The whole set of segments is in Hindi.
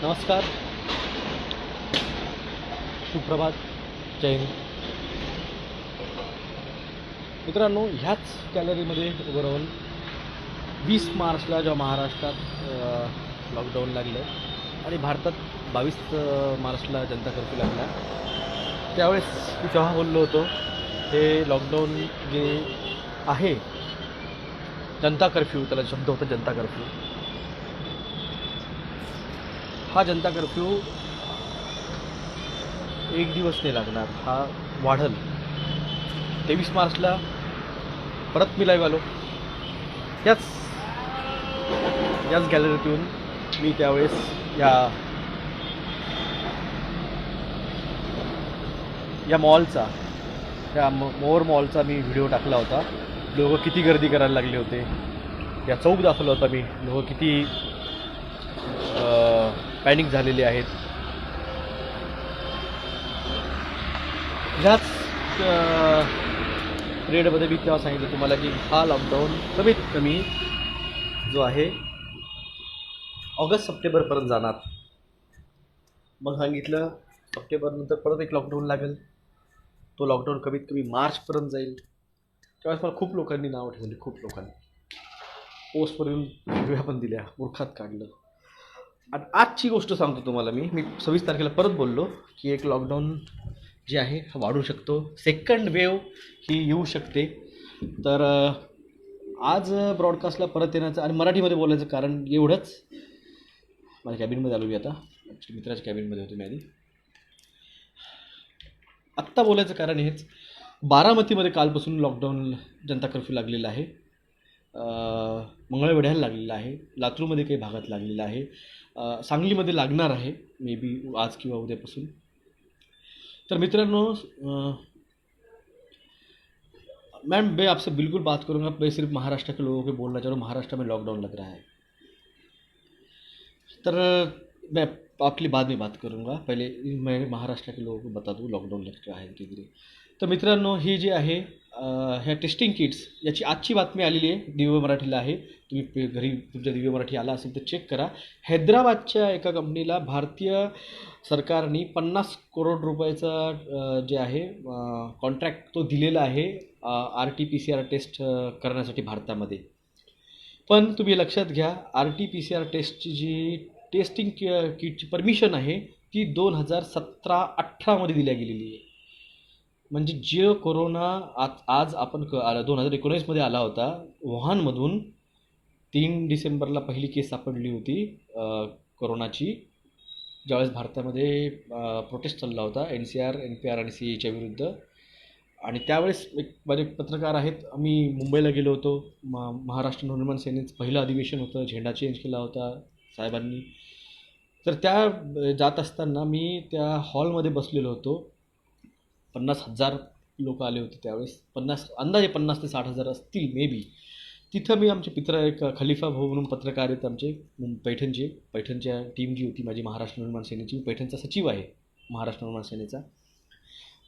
नमस्कार, सुप्रभात, जय हिंद. मित्रांनो, ह्याच गॅलरीमध्ये उभं राहून 20 मार्चला जेव्हा महाराष्ट्रात लॉकडाऊन लागलं आणि भारतात 22 मार्चला जनता कर्फ्यू लागला, त्यावेळेस मी तेव्हा बोललो होतो हे लॉकडाऊन जे आहे, जनता कर्फ्यू, त्याला शब्द होता जनता कर्फ्यू. हा जनता कर्फ्यू एक दिवस नाही लागणार, हा वाढल. 23 मार्चला परत मी लाईव्ह आलो याच गॅलरीत येऊन. मी त्यावेळेस या मॉलचा, त्या मोर मॉलचा मी व्हिडिओ टाकला होता. लोक किती गर्दी करायला लागले होते, या चौक दाखवला होता मी, लोक किती पॅनिक झालेले आहेत. ह्याच पिरियडमध्ये मी तेव्हा सांगितलं तुम्हाला की हा लॉकडाऊन कमीत कमी जो आहे ऑगस्ट-सप्टेंबरपर्यंत जाणार. मग सांगितलं सप्टेंबरनंतर परत एक लॉकडाऊन लागेल, तो लॉकडाऊन कमीत कमी मार्चपर्यंत जाईल. त्यावेळेस मला खूप लोकांनी नावं ठेवली, खूप लोकांनी पोस्टवर येऊन व्हिडिओ पण दिल्या, मूर्खात काढलं. आणि आजची गोष्ट सांगतो तुम्हाला. मी 26 तारखेला परत बोललो की एक लॉकडाऊन जे आहे हा वाढू शकतो, सेकंड वेव ही येऊ शकते. तर आज ब्रॉडकास्टला परत येण्याचं आणि मराठीमध्ये बोलायचं कारण एवढंच. माझ्या कॅबिनमध्ये आलो मी आता, ॲक्च्युली मित्राच्या कॅबिनमध्ये होतो मी आधी. आत्ता बोलायचं कारण हेच, बारामतीमध्ये कालपासून लॉकडाऊन, जनता कर्फ्यू लागलेला आहे. मंगळवेढ्याला लागलेला आहे, लातूरमध्ये काही भागात लागलेला आहे, सांगलीमध्ये लागणार आहे मे बी आज किंवा उद्यापासून. तर मित्रांनो, मैम मैं आपसे बिल्कुल बात करूँगा, मैं सिर्फ महाराष्ट्र के लोगों के बोलना चाह रहा हूँ. महाराष्ट्र में लॉकडाउन लग रहा है, तर मैं आपके लिए बाद में बात करूँगा. पहले मैं महाराष्ट्र के लोगों को बता दूँ लॉकडाऊन लग रहा है धीरे. तर मित्रांनो, ही जी आहे ह्या टेस्टिंग किट्स, याची आजची बातमी आलेली आहे, दिव्य मराठीला आहे. तुम्ही घरी तुमच्या दिव्य मराठी आला असेल तर चेक करा. हैदराबादच्या एका कंपनीला भारतीय सरकारने 50 करोड रुपयाचा जे आहे कॉन्ट्रॅक्ट तो दिलेला आहे RT-PCR टेस्ट करण्यासाठी भारतामध्ये. पण तुम्ही लक्षात घ्या, RT-PCR टेस्टची जी टेस्टिंग किटची परमिशन आहे ती 2017-18मध्ये दिल्या गेलेली आहे. म्हणजे जे कोरोना आज आपण 2019मध्ये आला होता वुहानमधून, 3 डिसेंबरला पहिली केस सापडली होती कोरोनाची, ज्यावेळेस भारतामध्ये प्रोटेस्ट चालला होता NCR, NPR आणि CAच्या विरुद्ध. आणि त्यावेळेस एक माझे पत्रकार आहेत, आम्ही मुंबईला गेलो होतो. महाराष्ट्र नवनिर्माण सेनेचं पहिलं अधिवेशन होतं, झेंडा चेंज केला होता साहेबांनी. तर त्या जात असताना मी त्या हॉलमध्ये बसलेलो होतो. 50,000 लोक आले होते त्यावेळेस, अंदाजे 50 ते 60,000 असतील मे बी. तिथं मी आमचे मित्र, एक खलिफा भाऊ म्हणून पत्रकार आहेत आमचे पैठणच्या टीम जी होती माझी महाराष्ट्र निर्माण सेनेची, पैठणचा सचिव आहे महाराष्ट्र निर्माण सेनेचा.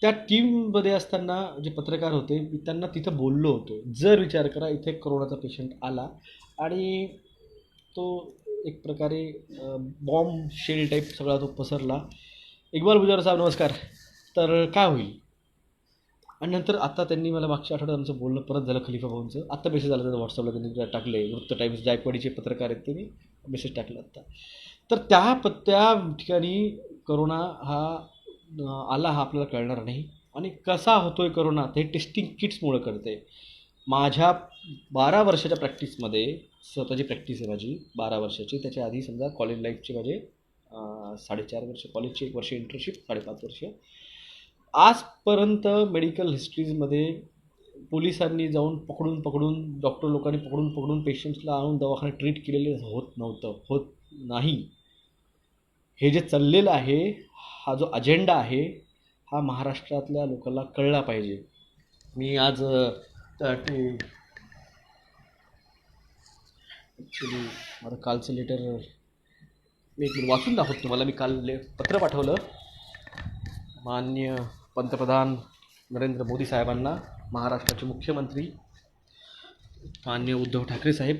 त्या टीममध्ये असताना जे पत्रकार होते मी त्यांना तिथं बोललो होतो, जर विचार करा इथे कोरोनाचा पेशंट आला आणि तो एक प्रकारे बॉम्ब शेल टाईप सगळा तो पसरला. इक्बाल बुजारा साहेब नमस्कार, तर काय होईल. आणि नंतर आता त्यांनी मला मागच्या आठवड्यात आमचं बोलणं परत झालं खलिफा भाऊंचं. आत्ता मेसेज आला त्याचा व्हॉट्सअपला, त्यांनी टाकले, वृत्त टाइम्स जायकवाडीचे पत्रकार आहेत, त्यांनी मेसेज टाकला आत्ता. तर त्या ठिकाणी करोना हा आला हा आपल्याला कळणार नाही. आणि कसा होतो आहे करोना, ते टेस्टिंग किट्समुळं कळतं आहे. माझ्या 12 वर्षाच्या प्रॅक्टिसमध्ये, स्वतःची प्रॅक्टिस आहे माझी 12 वर्षाची, त्याच्या आधी समजा कॉलेज लाईफचे माझे 4.5 वर्ष कॉलेजची, 1 वर्ष इंटर्नशिप, 5.5 वर्ष. आजपर्यंत मेडिकल हिस्ट्रीजमध्ये पोलिसांनी जाऊन पकडून डॉक्टर लोकांनी पकडून पेशंट्सला आणून दवाखान्यात ट्रीट केलेले होत नाही. हे जे चाललेलं आहे, हा जो अजेंडा आहे, हा महाराष्ट्रातल्या लोकांना कळला पाहिजे. मी आज ॲक्च्युली माझं कालचं लेटर मी एक मिनिट वाचून दाखवतो तुम्हाला. मी काल पत्र पाठवलं माननीय पंतप्रधान नरेंद्र मोदी साहेबांना, महाराष्ट्राचे मुख्यमंत्री माननीय उद्धव ठाकरे साहेब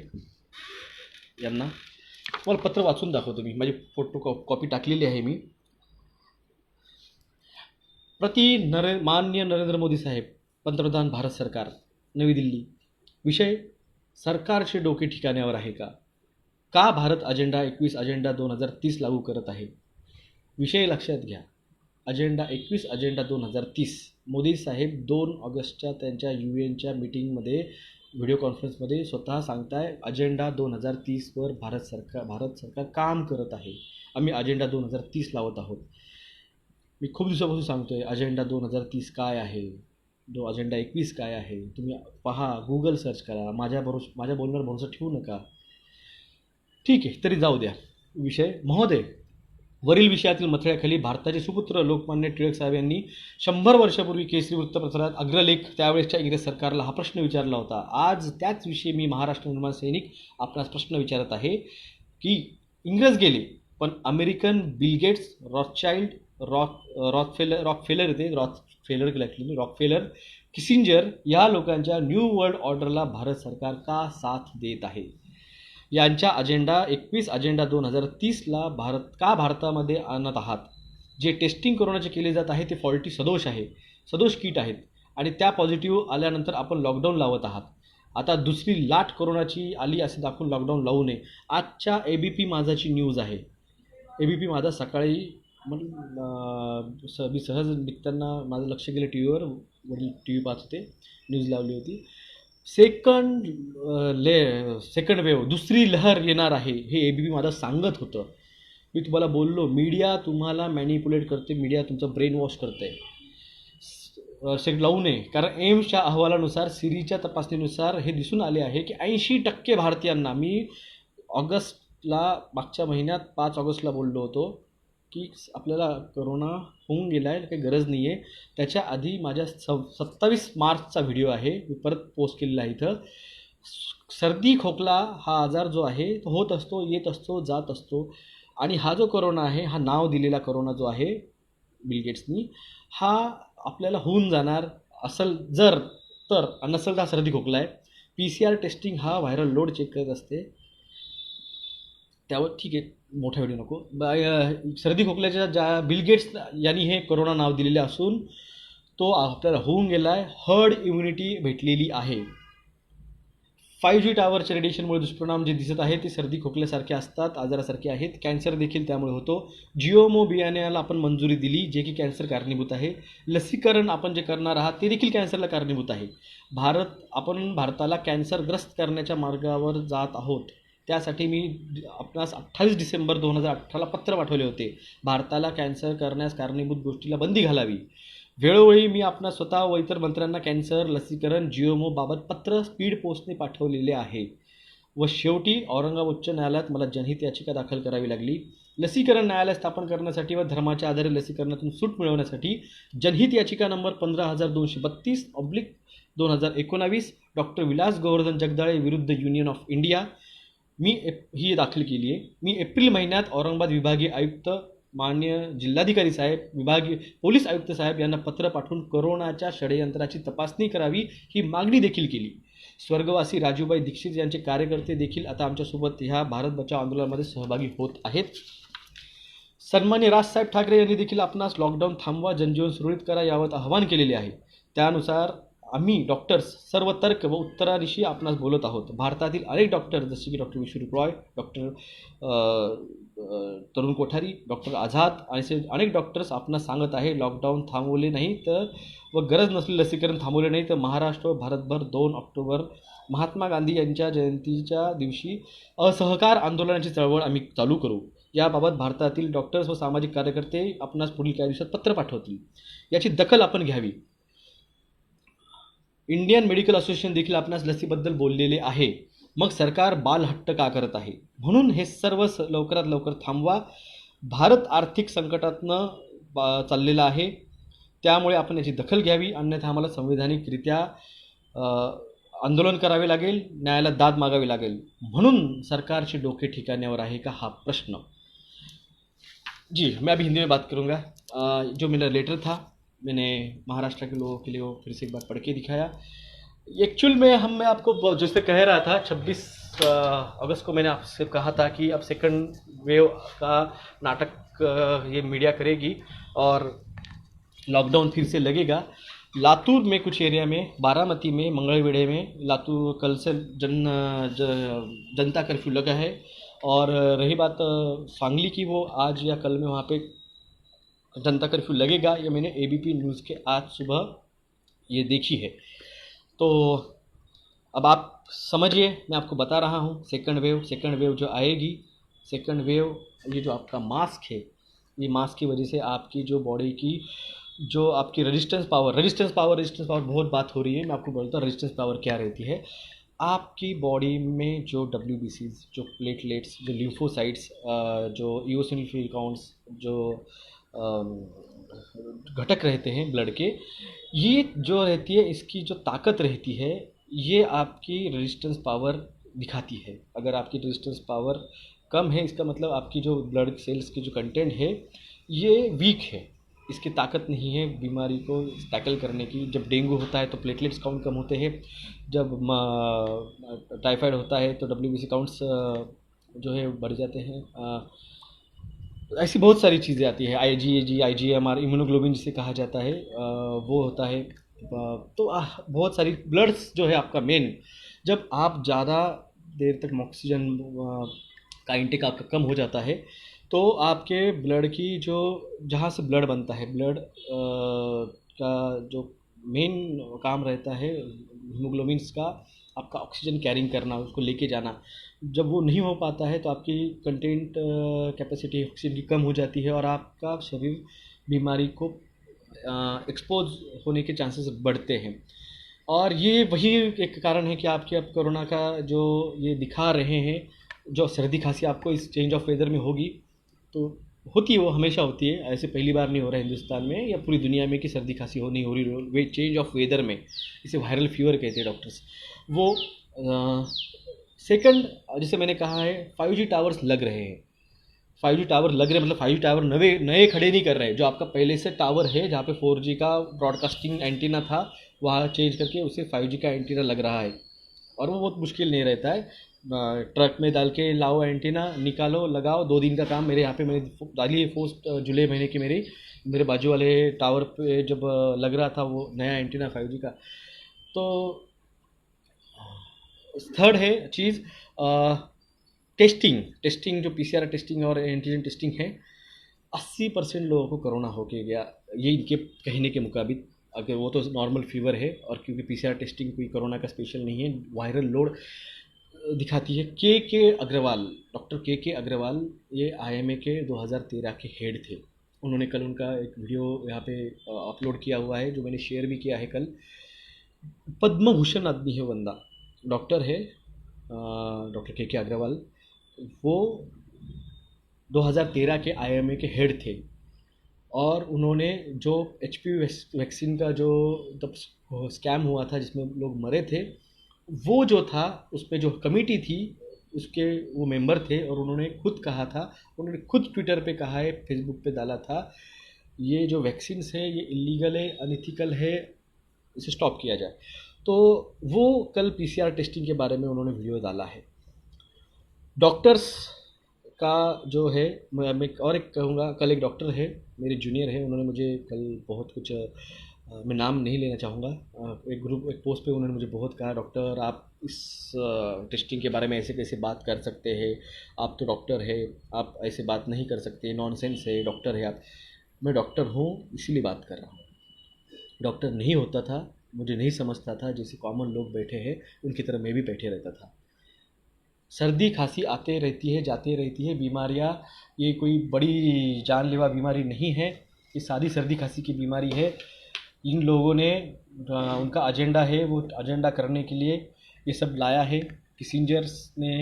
यांना. तुम्हाला पत्र वाचून दाखवतो मी, माझी फोटो कॉपी टाकलेली आहे मी. माननीय नरेंद्र मोदी साहेब, पंतप्रधान भारत सरकार, नवी दिल्ली. विषय: सरकारचे डोके ठिकाण्यावर आहे का भारत अजेंडा 21 अजेंडा 2030 लागू करत आहे. विषय लक्षात घ्या. Agenda 21 agenda 2030. मोदी साहेब 2 ऑगस्टच्या त्यांच्या UN मीटिंगमध्ये व्हिडिओ कॉन्फरन्समध्ये स्वतः सांगताय अजेंडा 2030वर भारत सरकार काम करत आहे. आम्ही अजेंडा 2030 लावत आहोत. मी खूप दिवसापासून सांगतोय अजेंडा 2030 काय आहे, अजेंडा 21 काय आहे. तुम्ही पहा, गुगल सर्च करा. माझ्या बोलण्यावर भरोसा ठेवू नका. ठीक आहे, तरी जाऊ द्या. विषय: महोदय, वरील विषयातील मथळ्याखाली भारताचे सुपुत्र लोकमान्य टिळक साहेब यांनी 100 वर्षापूर्वी केसरी वृत्तपत्रात अग्रलेख त्यावेळेसच्या इंग्रज सरकारला हा प्रश्न विचारला होता. आज त्याच विषयी मी महाराष्ट्र निर्माण सैनिक आपणास प्रश्न विचारत आहे की इंग्रज गेले, पण American Bill Gates, Rothschild, Rockefeller, Kissinger या लोकांच्या न्यू वर्ल्ड ऑर्डरला भारत सरकार का साथ देत आहे. यांच्या अजेंडा 21 अजेंडा 2030ला भारतामध्ये आणत आहात. जे टेस्टिंग कोरोनाचे केले जात आहे ते फॉल्टी सदोष किट आहेत आणि त्या पॉझिटिव्ह आल्यानंतर आपण लॉकडाऊन लावत आहात. आता दुसरी लाट कोरोनाची आली असे दाखवून लॉकडाऊन लावू नये. आजच्या ABP माझाची न्यूज आहे. ABP माझा सकाळी मी सहज निघताना माझं लक्ष गेलं टीव्हीवर, वडील TV पाहत होते, न्यूज लावली होती. सेकंड वेव्ह, दुसरी लहर येणार आहे हे ABP माझं सांगत होतं. मी तुम्हाला बोललो, मीडिया तुम्हाला मॅनिप्युलेट करते, मीडिया तुमचं ब्रेन वॉश करते. लावू नये, कारण एम्सच्या अहवालानुसार, सिरीच्या तपासणीनुसार हे दिसून आले आहे की 80% भारतीयांना, मी मागच्या महिन्यात 5 ऑगस्टला बोललो होतो की आपल्याला कोरोना होऊन गेला आहे, काही गरज नाही आहे. त्याच्या आधी माझ्या 27 मार्चचा व्हिडिओ आहे, मी परत पोस्ट केलेला आहे इथं. सर्दी खोकला हा आजार जो आहे तो होत असतो, येत असतो, जात असतो. आणि हा जो कोरोना आहे, हा नाव दिलेला कोरोना जो आहे बिल गेट्सनी, हा आपल्याला होऊन जाणार असेल तर नसेल तर सर्दी खोकला आहे. PCR टेस्टिंग हा व्हायरल लोड चेक करत असते. त्यावर ठीक आहे, मोठा व्हिडिओ नको. सर्दी खोकल्याच्या ज्या बिल गेट्स यांनी हे कोरोना नाव दिलेले असून तो आपल्याला होऊन गेला आहे. हर्ड इम्युनिटी भेटलेली आहे. 5G टावरच्या रेडिएशनमुळे दुष्परिणाम जे दिसत आहे ते सर्दी खोकल्यासारखे असतात, आजारासारखे आहेत. कॅन्सर देखील त्यामुळे होतो. GMO बियाण्याला आपण मंजुरी दिली, जे की कॅन्सर कारणीभूत आहे. लसीकरण आपण जे करणार आहात ते देखील कॅन्सरला कारणीभूत आहे. आपण भारताला कॅन्सरग्रस्त करण्याच्या मार्गावर जात आहोत. त्यासाठी मी आपणास 28 डिसेंबर 2018ला पत्र पाठवले होते. भारताला कॅन्सर करण्यास कारणीभूत गोष्टीला बंदी घालावी. वेळोवेळी मी आपणा स्वतः व इतर मंत्र्यांना कॅन्सर लसीकरण GMO बाबत पत्र स्पीड पोस्टने पाठवलेले आहे. व शेवटी औरंगाबाद उच्च न्यायालयात मला जनहित याचिका दाखल करावी लागली. लसीकरण न्यायालय स्थापन करण्यासाठी व धर्माच्या आधारे लसीकरणातून सूट मिळवण्यासाठी जनहित याचिका नंबर 15232/2019 डॉक्टर विलास गोवर्धन जगदाळे विरुद्ध युनियन ऑफ इंडिया मी ही दाखल केली आहे. मी एप्रिल महिन्यात औरंगाबाद विभागीय आयुक्त, माननीय जिल्हाधिकारी साहेब, विभागीय पोलीस आयुक्त साहेब यांना पत्र पाठवून कोरोनाच्या षडयंत्राची तपासणी करावी ही मागणी देखील केली. स्वर्गवासी राजूभाई दीक्षित यांचे कार्यकर्ते देखील आता आमच्यासोबत ह्या भारत बचाव आंदोलनामध्ये सहभागी होत आहेत. सन्माननीय राजसाहेब ठाकरे यांनी देखील आपणास लॉकडाऊन थांबवा, जनजीवन सुरळीत करा यावत आवाहन केलेले आहे. त्यानुसार आम्ही डॉक्टर्स सर्व तर्क व उत्तरादिशी आपणास बोलत आहोत. भारतातील अनेक डॉक्टर जसे की डॉक्टर विश्वरूप रॉय, डॉक्टर तरुण कोठारी, डॉक्टर आझाद असे अनेक डॉक्टर्स आपणास सांगत आहे लॉकडाऊन थांबवले नाही तर व गरज नसले लसीकरण थांबवले नाही तर महाराष्ट्र व भारतभर 2 ऑक्टोबर महात्मा गांधी यांच्या जयंतीच्या दिवशी असहकार आंदोलनाची चळवळ आम्ही चालू करू. याबाबत भारतातील डॉक्टर्स व सामाजिक कार्यकर्ते आपणास पुढील काही दिवसात पत्र पाठवतील. याची दखल आपण घ्यावी. इंडियन मेडिकल असोसिएशन देखील आपणास लसीबद्दल बोललेले आहे. मग सरकार बालहट्ट का करत आहे? म्हणून हे सर्व लवकरात लवकर थांबवा. भारत आर्थिक संकटातनं चाललेला आहे, त्यामुळे आपण याची दखल घ्यावी. अन्यथा आम्हाला संवैधानिकरित्या आंदोलन करावे लागेल, न्यायालयात दाद मागावी लागेल. म्हणून सरकारचे डोके ठिकाण्यावर आहे का हा प्रश्न. जी मैं अभी हिंदी में बात करूँगा. जो मेरा लेटर था मैंने महाराष्ट्र के लोगों के लिए वो फिर से एक बार पढ़ के दिखाया. एक्चुअल में मैं आपको जैसे कह रहा था 26 अगस्त को मैंने आपसे कहा था कि अब सेकंड वेव का नाटक ये मीडिया करेगी और लॉकडाउन फिर से लगेगा। लातूर में कुछ एरिया में, बारामती में, मंगलवेढ़े में लातूर कल से जनता कर्फ्यू लगा है। और रही बात सांगली की, वो आज या कल में वहाँ पे जनता कर्फ्यू लगेगा, ये मैंने एबीपी न्यूज़ के आज सुबह ये देखी है। तो अब आप समझिए, मैं आपको बता रहा हूँ सेकंड वेव जो आएगी, सेकंड वेव, ये जो आपका मास्क है, ये मास्क की वजह से आपकी जो बॉडी की जो आपकी रेजिस्टेंस पावर बहुत बात हो रही है। मैं आपको बोलता हूँ रेजिस्टेंस पावर क्या रहती है। आपकी बॉडी में जो डब्ल्यूबीसीज, जो प्लेटलेट्स, जो ल्यूफोसाइट्स, जो इओसिनोफिल काउंट्स, जो घटक रहते हैं ब्लड के, ये जो रहती है, इसकी जो ताकत रहती है, ये आपकी रेजिस्टेंस पावर दिखाती है। अगर आपकी रेजिस्टेंस पावर कम है, इसका मतलब आपकी जो ब्लड सेल्स की जो कंटेंट है ये वीक है, इसकी ताकत नहीं है बीमारी को टैकल करने की। जब डेंगू होता है तो प्लेटलेट्स काउंट कम होते हैं, जब टाइफाइड होता है तो डब्ल्यूबीसी काउंट्स जो है बढ़ जाते हैं। ऐसी बहुत सारी चीज़ें आती है, आईजीएजी, आईजीएमआर, इम्यूनोग्लोबिन जिसे कहा जाता है, वो होता है। तो बहुत सारी ब्लड्स जो है आपका मेन, जब आप ज़्यादा देर तक ऑक्सीजन का इंटेक आपका कम हो जाता है, तो आपके ब्लड की जो जहाँ से ब्लड बनता है, ब्लड का जो मेन काम रहता है हीमोग्लोबिन्स का, आपका ऑक्सीजन कैरिंग करना, उसको लेके जाना। जब वो नहीं हो पाता है तो आपकी कंटेंट कैपेसिटी ऑक्सीजन की कम हो जाती है और आपका शरीर बीमारी को एक्सपोज होने के चांसेस बढ़ते हैं। और ये वही एक कारण है कि आपके अब कोरोना का जो ये दिखा रहे हैं, जो सर्दी खांसी आपको इस चेंज ऑफ वेदर में होगी, तो होती है, वो हमेशा होती है, ऐसे पहली बार नहीं हो रहा है हिंदुस्तान में या पूरी दुनिया में कि सर्दी खांसी हो नहीं हो रही वे चेंज ऑफ वेदर में। इसे वायरल फीवर कहते हैं डॉक्टर्स। वो सेकंड, जैसे मैंने कहा है, 5G टावर्स लग रहे हैं। 5G टावर लग रहे हैं मतलब 5G टावर नए नए खड़े नहीं कर रहे हैं। जो आपका पहले से टावर है जहाँ पे 4G का ब्रॉडकास्टिंग एंटीना था, वहाँ चेंज करके उसे 5G का एंटीना लग रहा है। और वो बहुत मुश्किल नहीं रहता है, ट्रक में डाल के लाओ एंटीना, निकालो, लगाओ, 2 दिन का काम। मेरे यहाँ पे मैंने डाली है पोस्ट जुलाई महीने की, मेरे बाजू वाले टावर पे जब लग रहा था वो नया एंटीना 5G का। तो थर्ड है चीज़, टेस्टिंग जो पीसीआर टेस्टिंग और एंटीजन टेस्टिंग है, 80% लोगों को कोरोना हो के गया, ये इनके कहने के मुताबिक। अगर वो तो नॉर्मल फीवर है, और क्योंकि पीसीआर टेस्टिंग कोई कोरोना का स्पेशल नहीं है, वायरल लोड दिखाती है। के अग्रवाल, डॉक्टर के अग्रवाल, ये आईएमए के 2013 के हेड थे। उन्होंने कल उनका एक वीडियो यहाँ पे अपलोड किया हुआ है, जो मैंने शेयर भी किया है कल। पद्म भूषण आदमी है बंदा, डॉक्टर है, डॉक्टर के अग्रवाल। वो 2013 के आईएमए के हेड थे, और उन्होंने जो एचपीवी वैक्सीन का जो तब स्कैम हुआ था जिसमें लोग मरे थे, वो जो था उसमें जो कमेटी थी उसके वो मेंबर थे। और उन्होंने खुद कहा था, उन्होंने खुद ट्विटर पे कहा है, फेसबुक पे डाला था, ये जो वैक्सीन्स है ये इलीगल है, अनइथिकल है, इसे स्टॉप किया जाए। तो वो कल पीसीआर टेस्टिंग के बारे में उन्होंने वीडियो डाला है। डॉक्टर्स का जो है, मैं और एक कहूँगा, कल एक डॉक्टर है मेरे जूनियर है, उन्होंने मुझे कल बहुत कुछ, मैं नाम नहीं लेना चाहूँगा, एक पोस्ट पे उन्होंने मुझे बहुत कहा, डॉक्टर आप इस टेस्टिंग के बारे में ऐसे कैसे बात कर सकते हैं, आप तो डॉक्टर है, आप ऐसे बात नहीं कर सकते, नॉनसेंस है, डॉक्टर है आप। मैं डॉक्टर हूँ इसीलिए बात कर रहा हूँ। डॉक्टर नहीं होता था, मुझे नहीं समझता था, जैसे कॉमन लोग बैठे हैं उनकी तरह मैं भी बैठे रहता था। सर्दी खांसी आते रहती है, जाते रहती है, बीमारियाँ ये कोई बड़ी जानलेवा बीमारी नहीं है, ये सारी सर्दी खांसी की बीमारी है। इन लोगों ने उनका एजेंडा है, वो एजेंडा करने के लिए ये सब लाया है। किसिंजर्स ने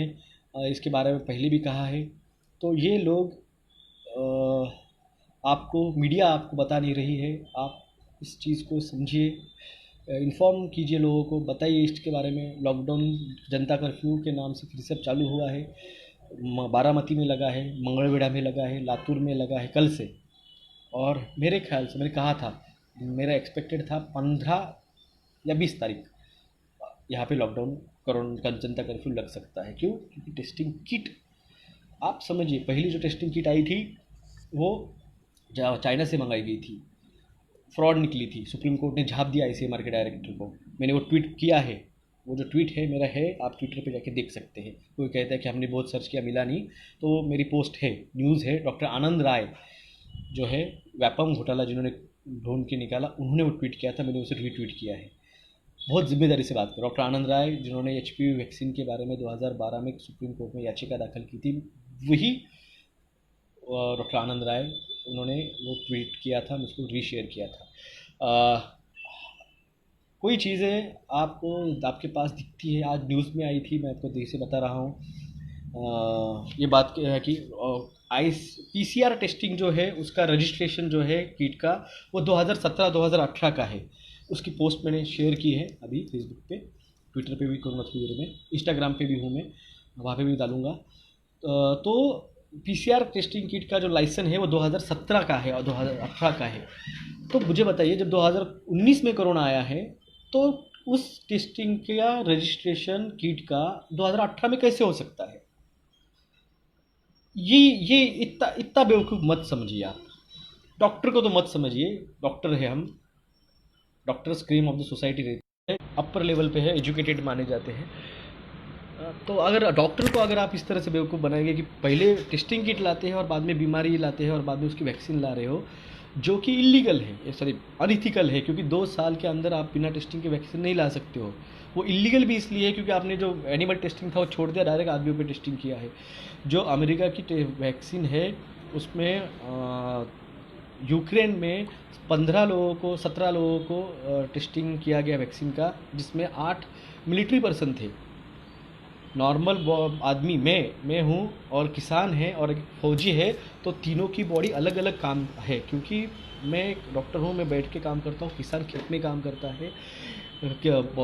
इसके बारे में पहले भी कहा है। तो ये लोग आपको, मीडिया आपको बता नहीं रही है, आप इस चीज़ को समझिए, इन्फॉर्म कीजिए लोगों को, बताइए इसके बारे में। लॉकडाउन जनता कर्फ्यू के नाम से फिर से चालू हुआ है, बारामती में लगा है, मंगलवेढ़ा में लगा है, लातूर में लगा है कल से। और मेरे ख्याल से, मैंने कहा था, मेरा एक्सपेक्टेड था 15 या 20 तारीख, यहाँ पे लॉकडाउन कोरोना जनता कर्फ्यू लग सकता है। क्यों? क्योंकि टेस्टिंग किट, आप समझिए, पहली जो टेस्टिंग किट आई थी वो चाइना से मंगाई गई थी, फ्रॉड निकली थी, सुप्रीम कोर्ट ने झाप दिया आईसीएमआर के डायरेक्टर को। मैंने वो ट्वीट किया है, वो जो ट्वीट है मेरा है, आप ट्विटर पे जाके देख सकते हैं। कोई कहता है कि हमने बहुत सर्च किया मिला नहीं, तो मेरी पोस्ट है, न्यूज़ है। डॉक्टर आनंद राय जो है व्यापम घोटाला जिन्होंने ढूंढ के निकाला, उन्होंने वो ट्वीट किया था, मैंने उसे रीट्वीट किया है। बहुत जिम्मेदारी से बात करो। डॉक्टर आनंद राय जिन्होंने एचपीवी वैक्सीन के बारे में 2012 में सुप्रीम कोर्ट में याचिका दाखिल की थी, वही डॉक्टर आनंद राय, उन्होंने वो ट्वीट किया था, मुझको रीशेयर किया था। कोई चीज़ें आपको आपके पास दिखती है, आज न्यूज़ में आई थी, मैं आपको देर से बता रहा हूँ। ये बात है कि पीसीआर टेस्टिंग जो है उसका रजिस्ट्रेशन जो है किट का, वो 2017-2018 का है। उसकी पोस्ट मैंने शेयर की है अभी फेसबुक पे, ट्विटर पे भी करूँगा थोड़ी देर में, इंस्टाग्राम पे भी हूँ मैं, वहाँ पे भी डालूँगा। तो पीसीआर टेस्टिंग किट का जो लाइसेंस है वो 2017 का है और 2018 का है। तो मुझे बताइए, जब 2019 में कोरोना आया है तो उस टेस्टिंग का रजिस्ट्रेशन किट का 2018 में कैसे हो सकता है? ये इतना इतना बेवकूफ़ मत समझिए आप। डॉक्टर को तो मत समझिए, डॉक्टर है हम, doctors cream of the society रहते हैं, अपर लेवल पे है, एजुकेटेड माने जाते हैं। तो अगर डॉक्टर को अगर आप इस तरह से बेवकूफ़ बनाएंगे कि पहले टेस्टिंग किट लाते हैं और बाद में बीमारी लाते हैं और बाद में उसकी वैक्सीन ला रहे हो, जो कि इलीगल है, सॉरी अनइथिकल है, क्योंकि 2 साल के अंदर आप बिना टेस्टिंग के वैक्सीन नहीं ला सकते हो। वो इलीगल भी इसलिए है क्योंकि आपने जो एनिमल टेस्टिंग था वो छोड़ दिया, डायरेक्ट आदमियों पे टेस्टिंग किया है। जो अमेरिका की वैक्सीन है उसमें यूक्रेन में 15 लोगों को 17 लोगों को टेस्टिंग किया गया वैक्सीन का, जिसमें 8 मिलिट्री पर्सन थे। नॉर्मल आदमी मैं हूँ और किसान है और एक फौजी है, तो तीनों की बॉडी अलग अलग काम है। क्योंकि मैं एक डॉक्टर हूँ, मैं बैठ के काम करता हूँ, किसान खेत में काम करता है।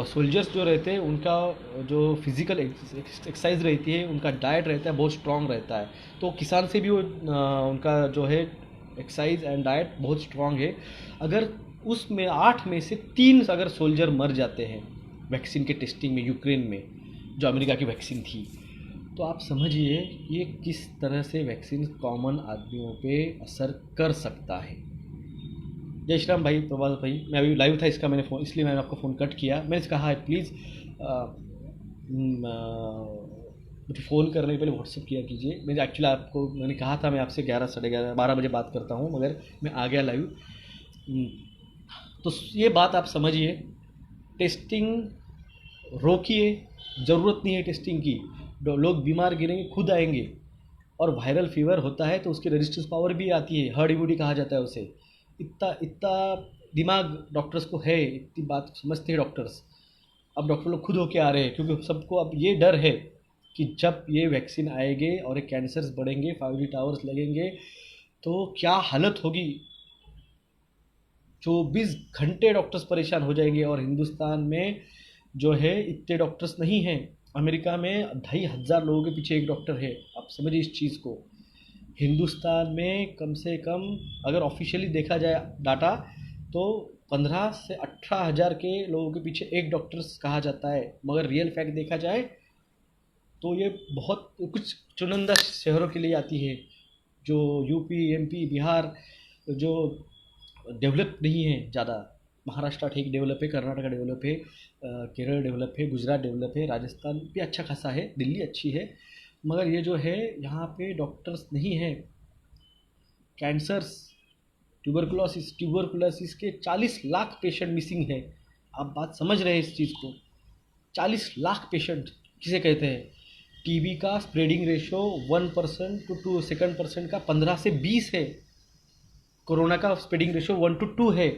सोल्जर्स जो रहते हैं उनका जो फिज़िकल एक्सरसाइज रहती है, उनका डाइट रहता है बहुत स्ट्रांग रहता है। तो किसान से भी वो उनका जो है एक्सरसाइज एंड डाइट बहुत स्ट्रांग है। अगर उसमें 8 में से 3 अगर सोल्जर मर जाते हैं वैक्सीन के टेस्टिंग में, यूक्रेन में जो अमेरिका की वैक्सीन थी, तो आप समझिए ये किस तरह से वैक्सीन कॉमन आदमियों पे असर कर सकता है। जय श्री राम भाई, प्रभात भाई, मैं अभी लाइव था, इसका मैंने फ़ोन, इसलिए मैंने आपको फ़ोन कट किया। मैंने कहा है प्लीज़ मुझे फ़ोन करने के पहले व्हाट्सअप किया कीजिए। मैंने एक्चुअली आपको मैंने कहा था मैं आपसे 11 साढ़े 11 12 बजे बात करता हूँ, मगर मैं आ गया लाइव। तो ये बात आप समझिए, टेस्टिंग रोकिए, ज़रूरत नहीं है टेस्टिंग की। लोग बीमार गिरेंगे, खुद आएंगे, और वायरल फीवर होता है तो उसकी रेजिस्टेंस पावर भी आती है, हर्ड इम्यूनिटी कहा जाता है उसे। इतना इतना दिमाग डॉक्टर्स को है, इतनी बात समझते हैं डॉक्टर्स। अब डॉक्टर लोग खुद होके आ रहे हैं क्योंकि सबको अब ये डर है कि जब ये वैक्सीन आएंगे और ये कैंसर्स बढ़ेंगे, 5G टावर्स लगेंगे, तो क्या हालत होगी। 24 घंटे डॉक्टर्स परेशान हो जाएंगे। और हिंदुस्तान में जो है इतने डॉक्टर्स नहीं हैं। अमेरिका में 2,500 लोगों के पीछे एक डॉक्टर है। आप समझिए इस चीज़ को। हिंदुस्तान में कम से कम अगर ऑफिशियली देखा जाए डाटा, तो 15 से 18,000 के लोगों के पीछे एक डॉक्टर्स कहा जाता है। मगर रियल फैक्ट देखा जाए तो ये बहुत कुछ चुनिंदा शहरों के लिए आती है, जो यूपी, एमपी, बिहार जो डेवलप नहीं है ज़्यादा। महाराष्ट्र ठीक डेवलप है, कर्नाटका डेवलप है, केरल डेवलप है, गुजरात डेवलप है, राजस्थान भी अच्छा खासा है, दिल्ली अच्छी है। मगर ये जो है यहाँ पे डॉक्टर्स नहीं है। कैंसर्स, ट्यूबरकुलोसिस के 40 लाख पेशेंट मिसिंग है। आप बात समझ रहे हैं इस चीज़ को? 40 लाख पेशेंट किसे कहते हैं? टीबी का स्प्रेडिंग रेशो 1% टू 2% का 15 से 20 है। कोरोना का स्प्रेडिंग रेशो 1 to 2 है।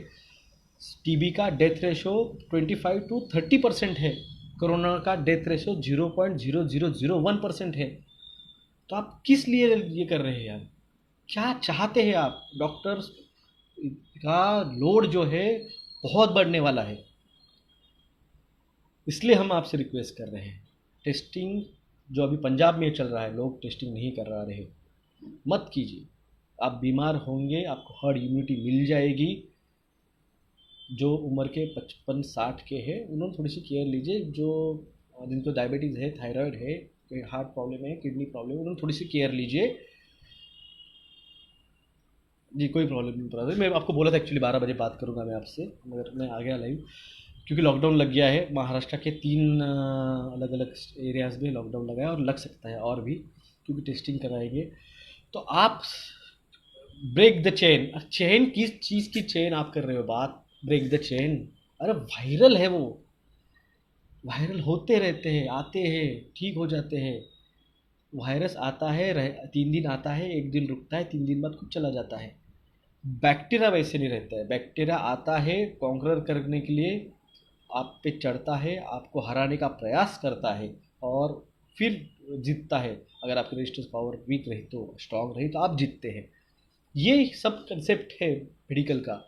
टीबी का डेथ रेशो 25 to 30% है। कोरोना का डेथ रेशो 0.0001% है। तो आप किस लिए ये कर रहे हैं यार? क्या चाहते हैं आप? डॉक्टर्स का लोड जो है बहुत बढ़ने वाला है, इसलिए हम आपसे रिक्वेस्ट कर रहे हैं, टेस्टिंग जो अभी पंजाब में चल रहा है, लोग टेस्टिंग नहीं कर रहे, मत कीजिए। आप बीमार होंगे, आपको हर्ड इम्यूनिटी मिल जाएगी, जो उम्र के 55-60 के हैं उन्होंने थोड़ी सी केयर लीजिए, जो जिनको डायबिटीज़ है, थायराइड है, हार्ट प्रॉब्लम है, किडनी प्रॉब्लम है, उन्होंने थोड़ी सी केयर लीजिए। जी कोई प्रॉब्लम नहीं, प्रॉब्लम मैं आपको बोला था एक्चुअली 12 बजे बात करूंगा मैं आपसे, मगर मैं आ गया लाइव क्योंकि लॉकडाउन लग गया है। महाराष्ट्र के 3 अलग अलग एरियाज़ में लॉकडाउन लगा है और लग सकता है और भी, क्योंकि टेस्टिंग कराएंगे। तो आप ब्रेक द चेन, चेन किस चीज़ की चेन आप कर रहे हो बात, ब्रेक द चेन। अरे वायरल है वो, वायरल होते रहते हैं, आते हैं, ठीक हो जाते हैं। वायरस आता है 3 दिन आता है, 1 दिन रुकता है, 3 दिन बाद खुद चला जाता है। बैक्टीरिया वैसे नहीं रहता है, बैक्टीरिया आता है कॉन्करर करने के लिए, आप पे चढ़ता है, आपको हराने का प्रयास करता है और फिर जीतता है। अगर आपकी रेजिस्टेंस पावर वीक रही तो, स्ट्रांग रही तो आप जीतते हैं। ये सब कंसेप्ट है मेडिकल का।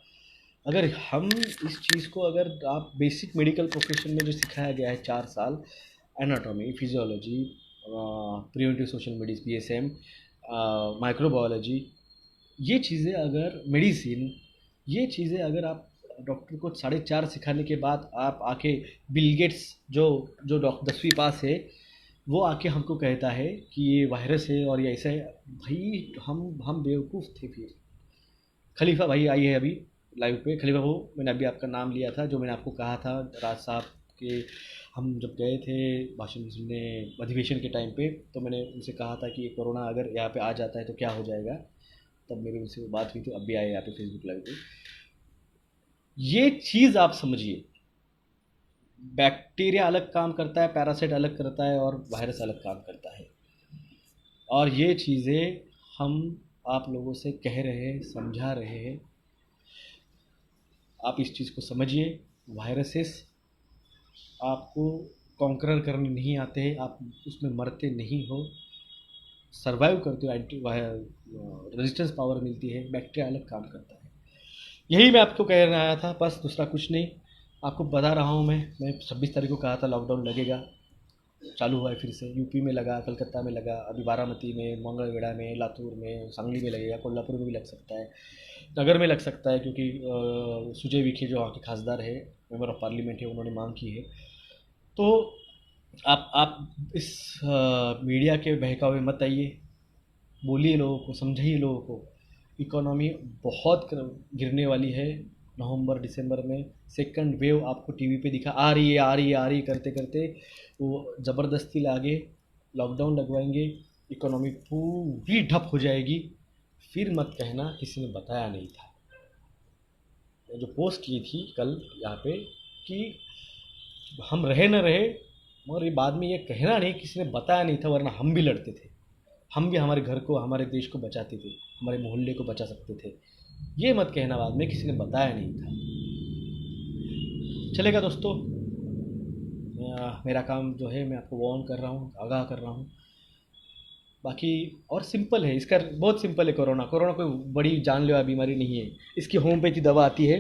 अगर हम इस चीज़ को, अगर आप बेसिक मेडिकल प्रोफेशन में जो सिखाया गया है 4 साल, anatomy, physiology, preventive social medicine, PSM, microbiology, ये चीज़ें अगर मेडिसिन, ये चीज़ें अगर आप डॉक्टर को 4.5 सिखाने के बाद आप आके, बिल गेट्स जो जो 10वीं पास है, वो आके हमको कहता है कि ये वायरस है और ये ऐसा है, भाई हम बेवकूफ़ थे फिर। खलीफा भाई आई है अभी लाइव पे, खलीफा वो मैंने अभी आपका नाम लिया था, जो मैंने आपको कहा था राज साहब के, हम जब गए थे भाषण सुनने अधिवेशन के टाइम पे, तो मैंने उनसे कहा था कि ये कोरोना अगर यहाँ पे आ जाता है तो क्या हो जाएगा। तब मेरी उनसे बात हुई, तो अब भी आए यहाँ पे फेसबुक लाइव पे। ये चीज़ आप समझिए, बैक्टीरिया अलग काम करता है, पैरासाइट अलग करता है और वायरस अलग काम करता है। और ये चीज़ें हम आप लोगों से कह रहे हैं, समझा रहे हैं, आप इस चीज़ को समझिए। वायरसेस आपको कॉन्करर करने नहीं आते हैं, आप उसमें मरते नहीं हो, सर्वाइव करते हो, एंटी रेजिस्टेंस पावर मिलती है, बैक्टीरिया अलग काम करता है। यही मैं आपको कहना आया था, बस दूसरा कुछ नहीं। आपको बता रहा हूँ मैं 26 तारीख को कहा था लॉकडाउन लगेगा, चालू हुआ है फिर से। यूपी में लगा, कलकत्ता में लगा, अभी बारामती में, मंगलवेढ़ा में, लातूर में, सांगली में लगेगा, कोल्हापुर में भी लग सकता है, नगर में लग सकता है, क्योंकि सुजय विखे जो वहाँ के खासदार है, मेंबर ऑफ पार्लियामेंट है, उन्होंने मांग की है। तो आप इस मीडिया के बहकावे मत आइए, बोलिए लोगों को, समझाइए लोगों को। इकोनॉमी बहुत गिरने वाली है, नवंबर दिसंबर में सेकंड वेव आपको टीवी पे दिखा, आ रही है आ रही है आ रही है करते करते वो ज़बरदस्ती लागे लॉकडाउन लगवाएंगे, इकोनॉमी पूरी ठप हो जाएगी। फिर मत कहना किसी ने बताया नहीं था। जो पोस्ट की थी कल यहाँ पे कि हम रहे न रहे, मगर ये बाद में ये कहना नहीं किसी ने बताया नहीं था, वरना हम भी लड़ते थे, हम भी हमारे घर को, हमारे देश को बचाते थे, हमारे मोहल्ले को बचा सकते थे। ये मत कहना बाद में किसी ने बताया नहीं था। चलेगा दोस्तों, मेरा काम जो है मैं आपको वार्न कर रहा हूँ, आगाह कर रहा हूँ। बाकी और सिंपल है, इसका बहुत सिंपल है। कोरोना कोरोना कोई बड़ी जानलेवा बीमारी नहीं है। इसकी होम्योपैथी दवा आती है,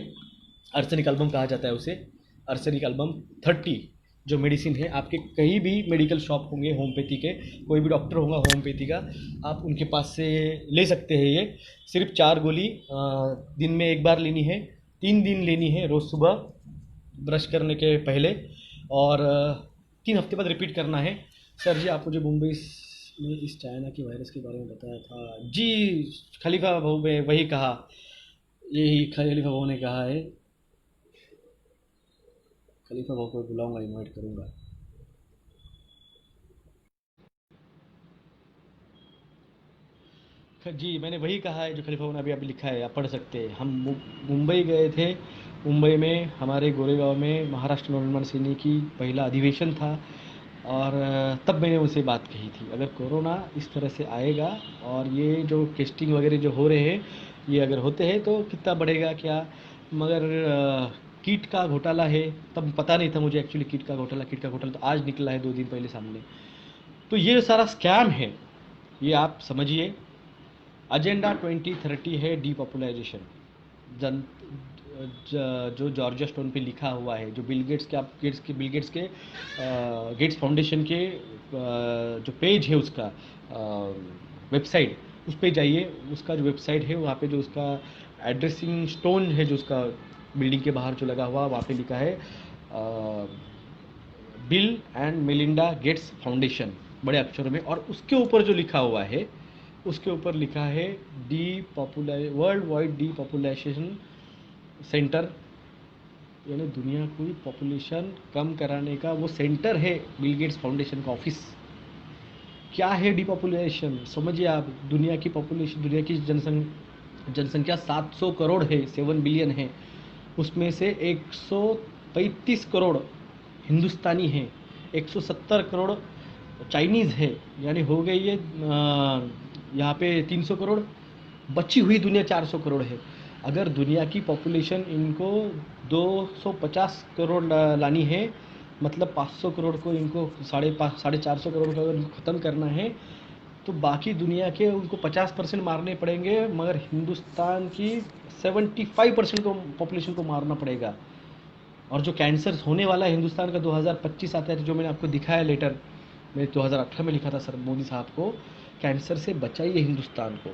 अर्सेनिक एल्बम कहा जाता है उसे, अर्सेनिक एल्बम 30, जो मेडिसिन है आपके कहीं भी मेडिकल शॉप होंगे होम्योपैथी के, कोई भी डॉक्टर होगा होम्योपैथी का, आप उनके पास से ले सकते हैं। ये सिर्फ 4 गोली दिन में 1 बार लेनी है, 3 दिन लेनी है, रोज़ सुबह ब्रश करने के पहले, और 3 हफ्ते बाद रिपीट करना है। सर जी, आपको जो मुंबई में इस चाइना के वायरस के बारे में बताया था जी, खलीफा भाऊ ने वही कहा, यही खलीफा भाऊ ने कहा है। खलीफा भाऊ को बुलाऊंगा, इनवाइट करूंगा। जी मैंने वही कहा है जो खलीफा भाऊ ने अभी अभी लिखा है, आप पढ़ सकते हैं। हम मुंबई गए थे, मुंबई में हमारे गोरेगांव में महाराष्ट्र नवनिर्माण सेना की पहला अधिवेशन था, और तब मैंने उनसे बात कही थी, अगर कोरोना इस तरह से आएगा और ये जो टेस्टिंग वगैरह जो हो रहे हैं, ये अगर होते हैं तो कितना बढ़ेगा क्या। मगर कीट का घोटाला है, तब पता नहीं था मुझे एक्चुअली कीट का घोटाला तो आज निकला है 2 दिन पहले सामने। तो ये सारा स्कैम है, ये आप समझिए। एजेंडा 2030 है डीपॉपुलाइजेशन, जन जो जॉर्जिया स्टोन पे लिखा हुआ है, जो बिल गेट्स के, आप बिल गेट्स के गेट्स फाउंडेशन के जो पेज है उसका वेबसाइट, उस पे जाइए, उसका जो वेबसाइट है वहाँ पे जो उसका एड्रेसिंग स्टोन है, जो उसका बिल्डिंग के बाहर जो लगा हुआ वहाँ पे लिखा है bill and Melinda Gates foundation बड़े अक्षरों में, और उसके ऊपर जो लिखा हुआ है उसके ऊपर लिखा है world wide D population centre, यानी दुनिया की पॉपुलेशन कम कराने का वो सेंटर है बिल गेट्स फाउंडेशन का ऑफिस। क्या है डिपॉपुलेशन समझिए आप, दुनिया की पॉपुलेशन, दुनिया की जनसंख्या 700 करोड़ है, 7 बिलियन है, उसमें से 135 करोड़ हिंदुस्तानी हैं, 170 करोड़ चाइनीज़ है, यानी हो गई है यहाँ पे 300 करोड़, बची हुई दुनिया 400 करोड़ है। अगर दुनिया की पॉपुलेशन इनको 250 करोड़ लानी है, मतलब 500 करोड़ को इनको 450 करोड़ को अगर इनको ख़त्म करना है, तो बाकी दुनिया के उनको 50% मारने पड़ेंगे, मगर हिंदुस्तान की 75% को पॉपुलेशन को मारना पड़ेगा। और जो कैंसर होने वाला है हिंदुस्तान का 2025 आता है, जो मैंने आपको दिखाया लेटर, मैंने 2018 में लिखा था सर मोदी साहब को, कैंसर से बचाइए हिंदुस्तान को।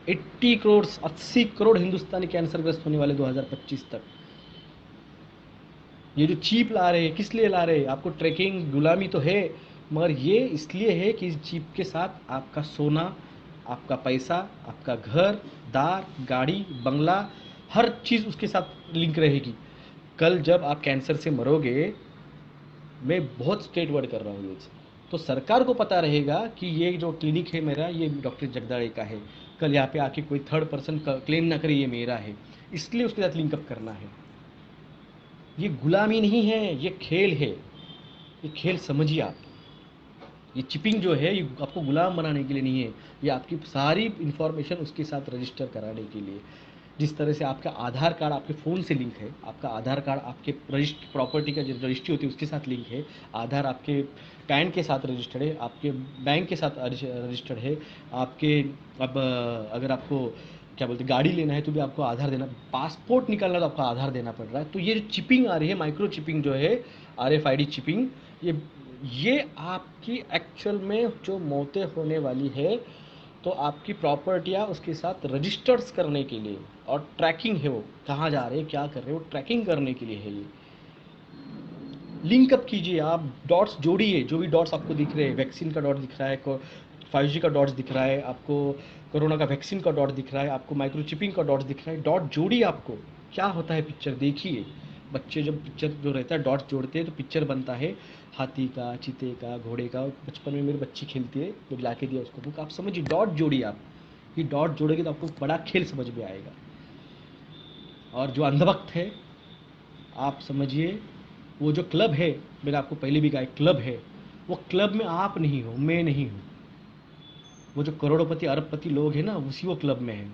80 करोड़ 80 करोड़ हिंदुस्तानी कैंसरग्रस्त होने वाले 2025 तक। ये जो चीप ला रहे हैं, किस लिए ला रहे हैं? आपको ट्रैकिंग गुलामी तो है, मगर ये इसलिए है कि इस चीप के साथ आपका सोना, आपका पैसा, आपका घर दार, गाड़ी, बंगला, हर चीज़ उसके साथ लिंक रहेगी। कल जब आप कैंसर से मरोगे, मैं बहुत स्ट्रेट वर्ड कर रहा हूँ ये, तो सरकार को पता रहेगा कि ये जो क्लिनिक है मेरा, ये डॉक्टर जगदाड़े का है, कल यहाँ पे आके कोई थर्ड पर्सन क्लेम ना करे ये मेरा है, इसलिए उसके साथ लिंकअप करना है। ये गुलामी नहीं है, ये खेल है, ये खेल समझिए आप। ये चिपिंग जो है ये आपको गुलाम बनाने के लिए नहीं है, ये आपकी सारी इन्फॉर्मेशन उसके साथ रजिस्टर कराने के लिए। जिस तरह से आपका आधार कार्ड आपके फ़ोन से लिंक है, आपका आधार कार्ड आपके प्रॉपर्टी का जो रजिस्ट्री होती है उसके साथ लिंक है, आधार आपके पैन के साथ रजिस्टर्ड है, आपके बैंक के साथ रजिस्टर्ड है, आपके अब अगर आपको क्या बोलते गाड़ी लेना है तो भी आपको आधार देना, पासपोर्ट निकालना तो आपको आधार देना पड़ रहा है। तो ये जो चिपिंग आ रही है, माइक्रो चिपिंग जो है, RFID चिपिंग, ये आपकी एक्चुअल में जो मौतें होने वाली है, तो आपकी प्रॉपर्टियाँ उसके साथ रजिस्टर्स करने के लिए, और ट्रैकिंग है, वो कहाँ जा रहे हैं क्या कर रहे हैं वो ट्रैकिंग करने के लिए है। ये लिंकअप कीजिए आप, डॉट्स जोड़िए, जो भी डॉट्स आपको दिख रहे हैं, वैक्सीन का डॉट दिख रहा है, 5G का डॉट्स दिख रहा है आपको, कोरोना का वैक्सीन का डॉट दिख रहा है आपको, माइक्रोचिपिंग का डॉट्स दिख रहा है, डॉट जोड़िए। आपको क्या होता है, पिक्चर देखिए। बच्चे जब पिक्चर जो रहता है डॉट्स जोड़ते हैं तो पिक्चर बनता है, हाथी का, चीते का, घोड़े का। बचपन में मेरी बच्ची खेलती है, तो ला के दिया उसको बुक, आप समझिए, डॉट जोड़िए आप। ये डॉट जोड़ेंगे तो आपको बड़ा खेल समझ में आएगा। और जो अंधभक्त है, आप समझिए, वो जो क्लब है, मैंने आपको पहले भी कहा क्लब है, वो क्लब में आप नहीं हो, मैं नहीं हूँ। वो जो करोड़पति अरबपति लोग हैं ना, उसी वो क्लब में है,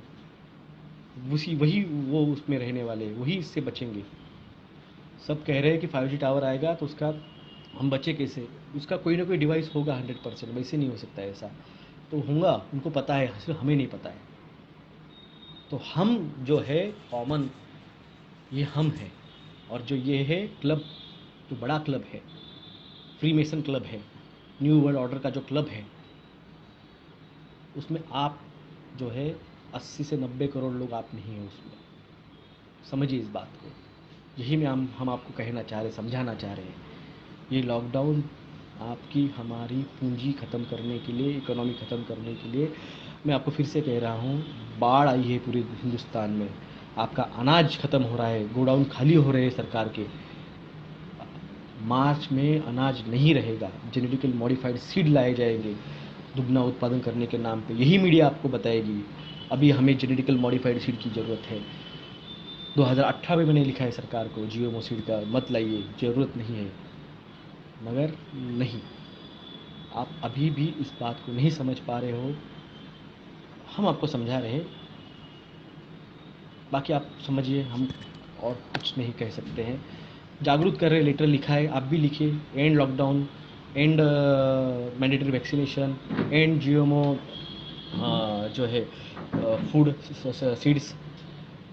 उसी वही वो उसमें रहने वाले, वही इससे बचेंगे। सब कह रहे हैं कि 5G टावर आएगा तो उसका हम बचे कैसे? उसका कोई ना कोई डिवाइस होगा 100%, वैसे नहीं हो सकता है ऐसा। तो होगा, उनको पता है, सिर्फ हमें नहीं पता है। तो हम जो है कॉमन, ये हम हैं। और जो ये है क्लब, जो बड़ा क्लब है, फ्री मेसन क्लब है, न्यू वर्ल्ड ऑर्डर का जो क्लब है, उसमें आप जो है 80 से 90 करोड़ लोग आप नहीं हैं उसमें। समझिए इस बात को। यही मैं हम आपको कहना चाह रहे, समझाना चाह रहे हैं। ये लॉकडाउन आपकी हमारी पूंजी ख़त्म करने के लिए, इकोनॉमी ख़त्म करने के लिए, मैं आपको फिर से कह रहा हूँ, बाढ़ आई है पूरे हिंदुस्तान में, आपका अनाज ख़त्म हो रहा है, गोडाउन खाली हो रहे हैं सरकार के। मार्च में अनाज नहीं रहेगा, जेनेटिकल मॉडिफाइड सीड लाए जाएंगे दुगना उत्पादन करने के नाम पे, यही मीडिया आपको बताएगी। अभी हमें जेनेटिकल मॉडिफाइड सीड की ज़रूरत है। 2018 में मैंने लिखा है सरकार को, GMO सीड का मत लाइए, ज़रूरत नहीं है। मगर नहीं, आप अभी भी इस बात को नहीं समझ पा रहे हो। हम आपको समझा रहे हैं, बाकी आप समझिए, हम और कुछ नहीं कह सकते हैं। जागरूक कर रहे, लेटर लिखा है, आप भी लिखिए। And lockdown, and mandatory vaccination, and GMO जो है फूड सीड्स,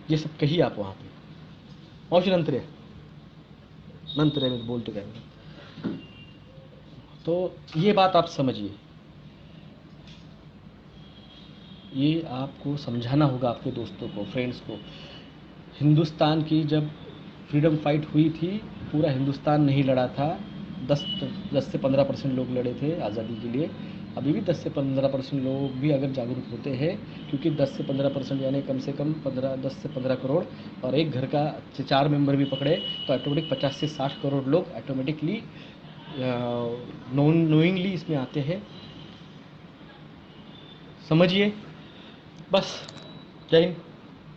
ये सब कहिए आप वहाँ पे। और नंतरे नंतरे में बोल तो गए। तो ये बात आप समझिए, ये आपको समझाना होगा अपने दोस्तों को, फ्रेंड्स को। हिंदुस्तान की जब फ्रीडम फाइट हुई थी, पूरा हिंदुस्तान नहीं लड़ा था, 10 से 15% लोग लड़े थे आज़ादी के लिए। अभी भी 10 से 15% लोग भी अगर जागरूक होते हैं, क्योंकि 10 से 15% यानी कम से कम 10 से 15 करोड़, और एक घर का 4 मेंबर भी पकड़े तो ऑटोमेटिक 50 से 60 करोड़ लोग ऑटोमेटिकली नोइंगली इसमें आते हैं। समझिए बस। जय हिंद,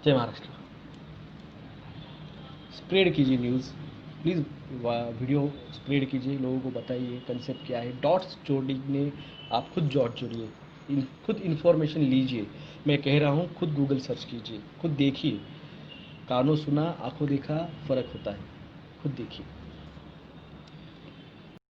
जय महाराष्ट्र। स्प्रेड कीजिए न्यूज़ प्लीज़, वीडियो स्प्रेड कीजिए, लोगों को बताइए कंसेप्ट क्या है। डॉट्स जोड़ने, आप खुद डॉट जोड़िए, खुद इन्फॉर्मेशन लीजिए। मैं कह रहा हूँ, खुद गूगल सर्च कीजिए, खुद देखिए। कानों सुना, आंखों देखा, फ़र्क होता है। खुद देखिए।